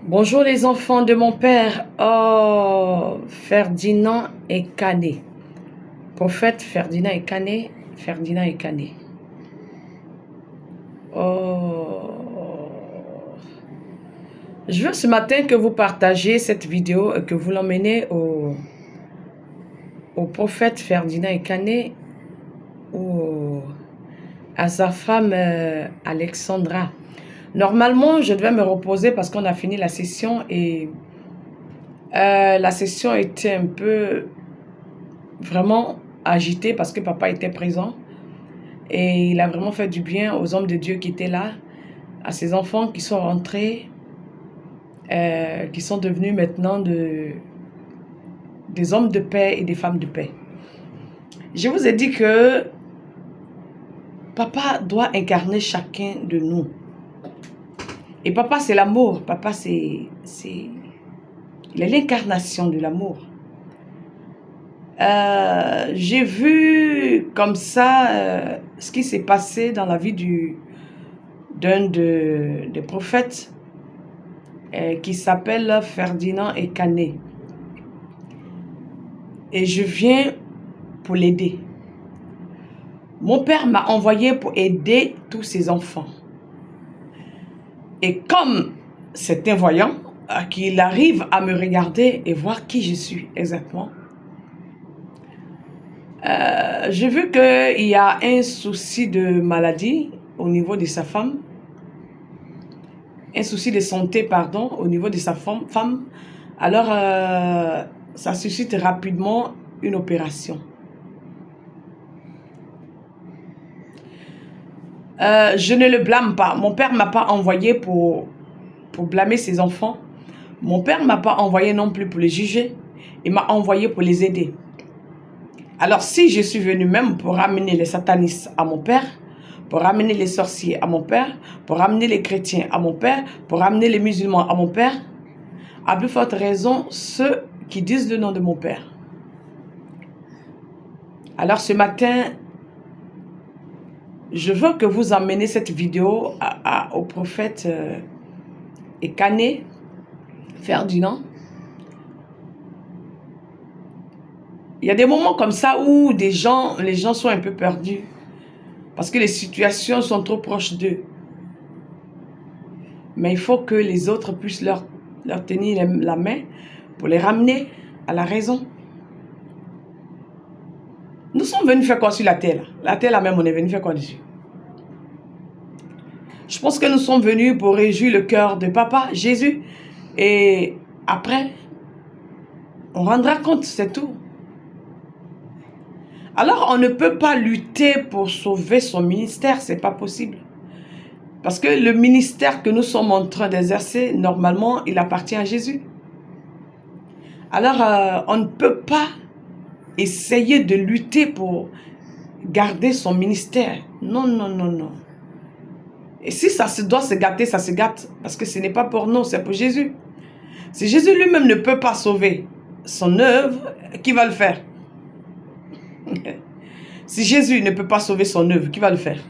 Bonjour les enfants de mon père. Oh, Ferdinand et Canet. Prophète Ferdinand et Canet. Ferdinand et Canet. Oh. Je veux ce matin que vous partagiez cette vidéo et que vous l'emmenez au prophète Ferdinand et Canet ou à sa femme Alexandra. Normalement, je devais me reposer parce qu'on a fini la session et la session était un peu vraiment agitée parce que papa était présent et il a vraiment fait du bien aux hommes de Dieu qui étaient là, à ses enfants qui sont rentrés, qui sont devenus maintenant des hommes de paix et des femmes de paix. Je vous ai dit que papa doit incarner chacun de nous. Et papa, c'est l'amour. Papa, c'est l'incarnation de l'amour. J'ai vu comme ça ce qui s'est passé dans la vie d'un des prophètes qui s'appelle Ferdinand et Canet. Et je viens pour l'aider. Mon père m'a envoyé pour aider tous ses enfants. Et comme c'est un voyant, qu'il arrive à me regarder et voir qui je suis exactement, j'ai vu qu'il y a un souci de maladie au niveau de sa femme, un souci de santé, pardon, au niveau de sa femme. Alors, ça suscite rapidement une opération. Je ne le blâme pas. Mon père ne m'a pas envoyé pour blâmer ses enfants. Mon père ne m'a pas envoyé non plus pour les juger. Il m'a envoyé pour les aider. Alors, si je suis venue même pour ramener les satanistes à mon père, pour ramener les sorciers à mon père, pour ramener les chrétiens à mon père, pour ramener les musulmans à mon père, à plus forte raison, ceux qui disent le nom de mon père. Alors, ce matin, je veux que vous emmenez cette vidéo au prophète et Canet, Ferdinand. Il y a des moments comme ça où les gens sont un peu perdus parce que les situations sont trop proches d'eux. Mais il faut que les autres puissent leur tenir la main pour les ramener à la raison. Nous sommes venus faire quoi sur la terre? La terre là même, on est venu faire quoi dessus? Je pense que nous sommes venus pour réjouir le cœur de papa, Jésus. Et après, on rendra compte, c'est tout. Alors, on ne peut pas lutter pour sauver son ministère, c'est pas possible. Parce que le ministère que nous sommes en train d'exercer, normalement, il appartient à Jésus. Alors, on ne peut pas essayer de lutter pour garder son ministère. Non, non, non, non. Et si ça se doit se gâter, ça se gâte. Parce que ce n'est pas pour nous, c'est pour Jésus. Si Jésus lui-même ne peut pas sauver son œuvre, qui va le faire? Si Jésus ne peut pas sauver son œuvre, qui va le faire?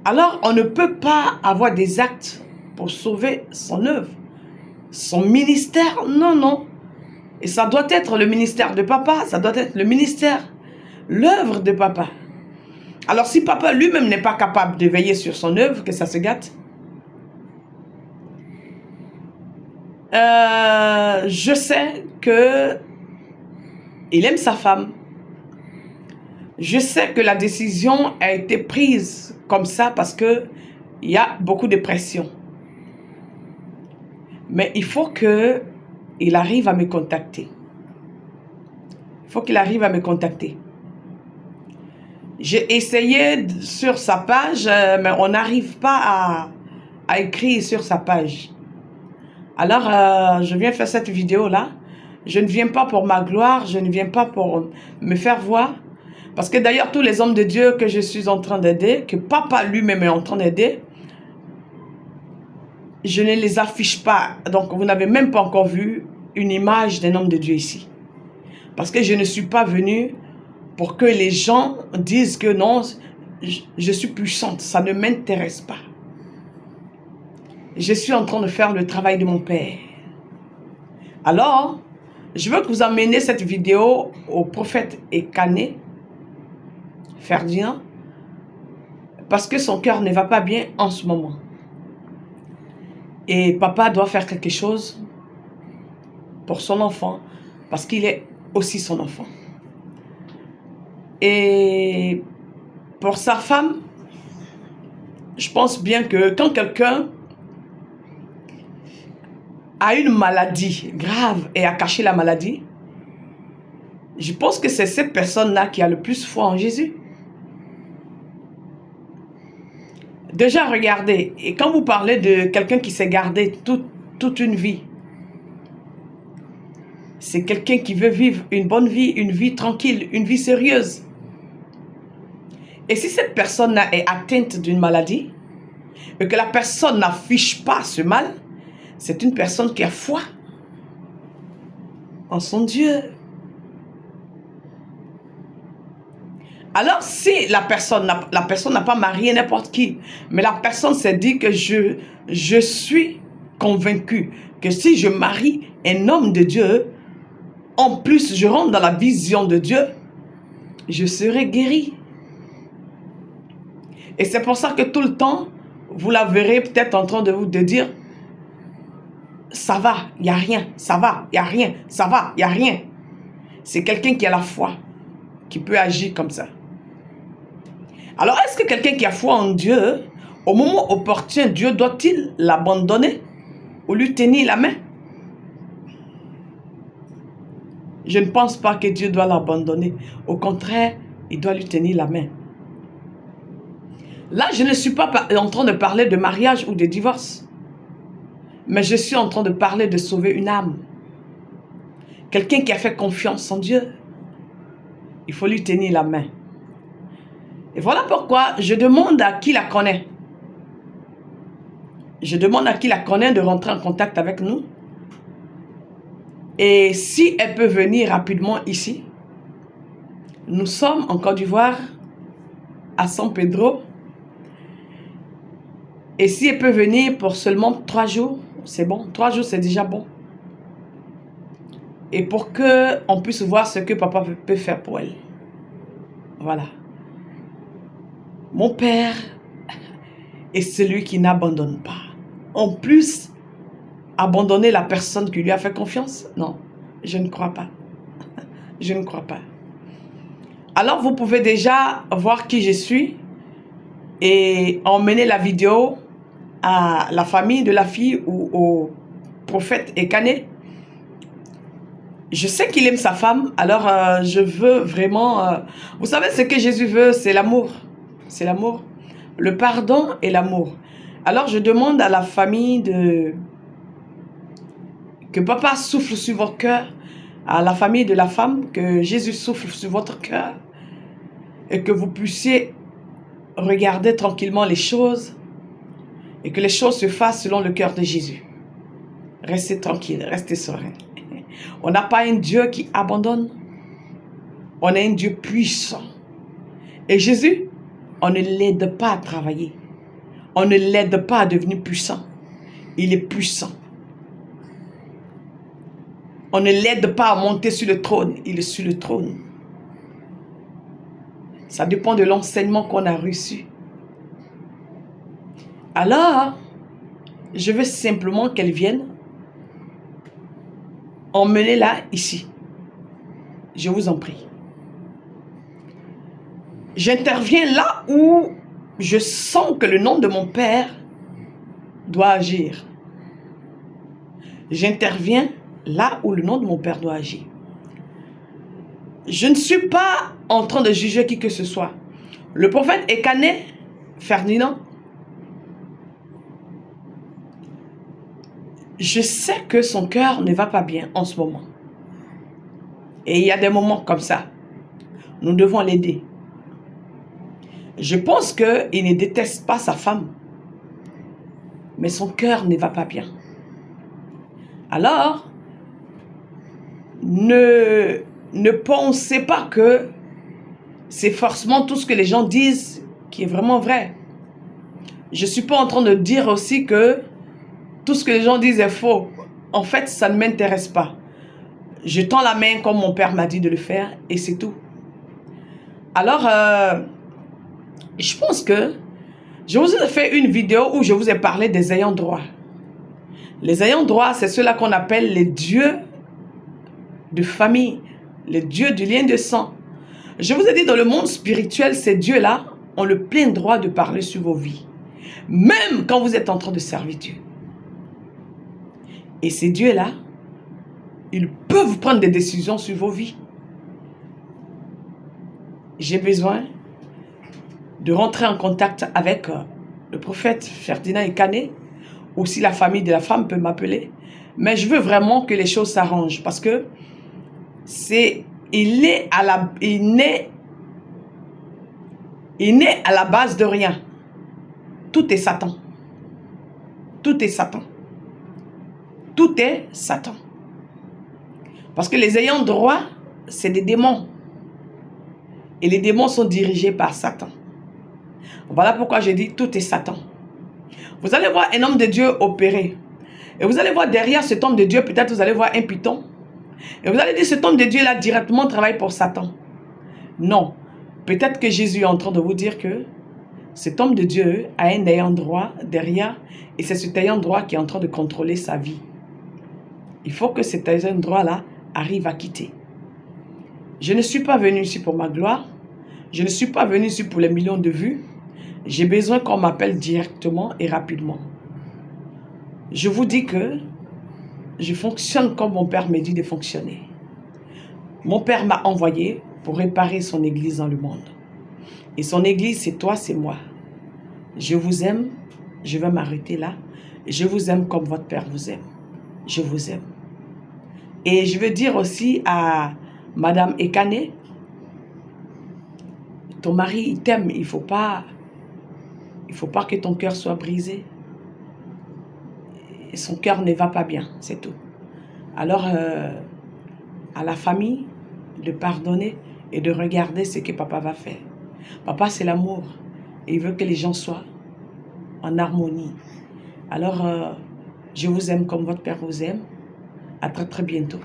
Alors, on ne peut pas avoir des actes pour sauver son œuvre. Son ministère, non, non. Et ça doit être le ministère de papa, ça doit être le ministère, l'œuvre de papa. Alors, si papa lui-même n'est pas capable de veiller sur son œuvre, que ça se gâte, je sais que il aime sa femme. Je sais que la décision a été prise comme ça parce que il y a beaucoup de pression. Mais il faut qu'il arrive à me contacter. Il faut qu'il arrive à me contacter. J'ai essayé sur sa page, mais on n'arrive pas à écrire sur sa page. Alors, je viens faire cette vidéo-là. Je ne viens pas pour ma gloire, je ne viens pas pour me faire voir. Parce que d'ailleurs, tous les hommes de Dieu que je suis en train d'aider, que papa lui-même est en train d'aider, je ne les affiche pas. Donc, vous n'avez même pas encore vu une image d'un homme de Dieu ici. Parce que je ne suis pas venue pour que les gens disent que non, je suis puissante. Ça ne m'intéresse pas. je suis en train de faire le travail de mon Père. Alors, je veux que vous emmeniez cette vidéo au prophète Ekane, Ferdinand, parce que son cœur ne va pas bien en ce moment. Et papa doit faire quelque chose pour son enfant, parce qu'il est aussi son enfant. Et pour sa femme, je pense bien que quand quelqu'un a une maladie grave et a caché la maladie, je pense que c'est cette personne-là qui a le plus foi en Jésus. Déjà, regardez, et quand vous parlez de quelqu'un qui s'est gardé toute une vie, c'est quelqu'un qui veut vivre une bonne vie, une vie tranquille, une vie sérieuse. Et si cette personne-là est atteinte d'une maladie, et que la personne n'affiche pas ce mal, c'est une personne qui a foi en son Dieu. Alors, si la personne n'a pas marié n'importe qui, mais la personne s'est dit que je suis convaincu que si je marie un homme de Dieu, en plus je rentre dans la vision de Dieu, je serai guéri. Et c'est pour ça que tout le temps, vous la verrez peut-être en train de dire, ça va, il n'y a rien, ça va, il n'y a rien, ça va, il n'y a rien. C'est quelqu'un qui a la foi, qui peut agir comme ça. Alors, est-ce que quelqu'un qui a foi en Dieu, au moment opportun, Dieu doit-il l'abandonner ou lui tenir la main? Je ne pense pas que Dieu doit l'abandonner. Au contraire, il doit lui tenir la main. Là, je ne suis pas en train de parler de mariage ou de divorce. Mais je suis en train de parler de sauver une âme. Quelqu'un qui a fait confiance en Dieu. Il faut lui tenir la main. Et voilà pourquoi je demande à qui la connaît. Je demande à qui la connaît de rentrer en contact avec nous. Et si elle peut venir rapidement ici, nous sommes en Côte d'Ivoire, à San Pedro. Et si elle peut venir pour seulement 3 jours, c'est bon. 3 jours, c'est déjà bon. Et pour qu'on puisse voir ce que papa peut faire pour elle. Voilà. Mon Père est celui qui n'abandonne pas. En plus, abandonner la personne qui lui a fait confiance? Non, je ne crois pas. Je ne crois pas. Alors, vous pouvez déjà voir qui je suis et emmener la vidéo à la famille de la fille ou au prophète Ekane. Je sais qu'il aime sa femme, alors je veux vraiment... vous savez, ce que Jésus veut, c'est l'amour. C'est l'amour. Le pardon et l'amour. Alors, je demande à la famille que papa souffle sur votre cœur, à la famille de la femme, que Jésus souffle sur votre cœur et que vous puissiez regarder tranquillement les choses et que les choses se fassent selon le cœur de Jésus. Restez tranquille, restez serein. On n'a pas un Dieu qui abandonne. On a un Dieu puissant. Et Jésus, on ne l'aide pas à travailler. On ne l'aide pas à devenir puissant. Il est puissant. On ne l'aide pas à monter sur le trône. Il est sur le trône. Ça dépend de l'enseignement qu'on a reçu. Alors, je veux simplement qu'elle vienne. Emmenez-la ici. Je vous en prie. J'interviens là où je sens que le nom de mon Père doit agir. J'interviens là où le nom de mon Père doit agir. Je ne suis pas en train de juger qui que ce soit. Le prophète Ekane, Ferdinand, je sais que son cœur ne va pas bien en ce moment. Et il y a des moments comme ça. Nous devons l'aider. Je pense qu'il ne déteste pas sa femme. Mais son cœur ne va pas bien. Alors, ne pensez pas que c'est forcément tout ce que les gens disent qui est vraiment vrai. Je ne suis pas en train de dire aussi que Tout ce que les gens disent est faux. En fait, ça ne m'intéresse pas. Je tends la main comme mon père m'a dit de le faire et c'est tout. Alors, je pense que je vous ai fait une vidéo où je vous ai parlé des ayants droit. Les ayants droit, c'est ceux-là qu'on appelle les dieux de famille, les dieux du lien de sang. Je vous ai dit, dans le monde spirituel, ces dieux-là ont le plein droit de parler sur vos vies. Même quand vous êtes en train de servir Dieu. Et ces dieux-là, ils peuvent prendre des décisions sur vos vies. J'ai besoin de rentrer en contact avec le prophète Ferdinand Ekane, ou si la famille de la femme peut m'appeler. Mais je veux vraiment que les choses s'arrangent parce que il naît à la base de rien. Tout est Satan. Tout est Satan. Tout est Satan. Parce que les ayants droit, c'est des démons. Et les démons sont dirigés par Satan. Voilà pourquoi je dis tout est Satan. Vous allez voir un homme de Dieu opérer. Et vous allez voir derrière cet homme de Dieu, peut-être vous allez voir un python. Et vous allez dire, cet homme de Dieu là directement travaille pour Satan. Non. Peut-être que Jésus est en train de vous dire que cet homme de Dieu a un ayant droit derrière. Et c'est cet ayant droit qui est en train de contrôler sa vie. Il faut que cet ayant droit là arrive à quitter. Je ne suis pas venu ici pour ma gloire. Je ne suis pas venu ici pour les millions de vues. J'ai besoin qu'on m'appelle directement et rapidement. Je vous dis que je fonctionne comme mon père me dit de fonctionner. Mon père m'a envoyé pour réparer son église dans le monde. Et son église, c'est toi, c'est moi. Je vous aime. Je vais m'arrêter là. Je vous aime comme votre père vous aime. Je vous aime. Et je veux dire aussi à Madame Ekane, ton mari, il t'aime. Il faut pas que ton cœur soit brisé. Et son cœur ne va pas bien, c'est tout. Alors, à la famille, de pardonner et de regarder ce que papa va faire. Papa, c'est l'amour. Et il veut que les gens soient en harmonie. Alors, je vous aime comme votre père vous aime. À très très bientôt.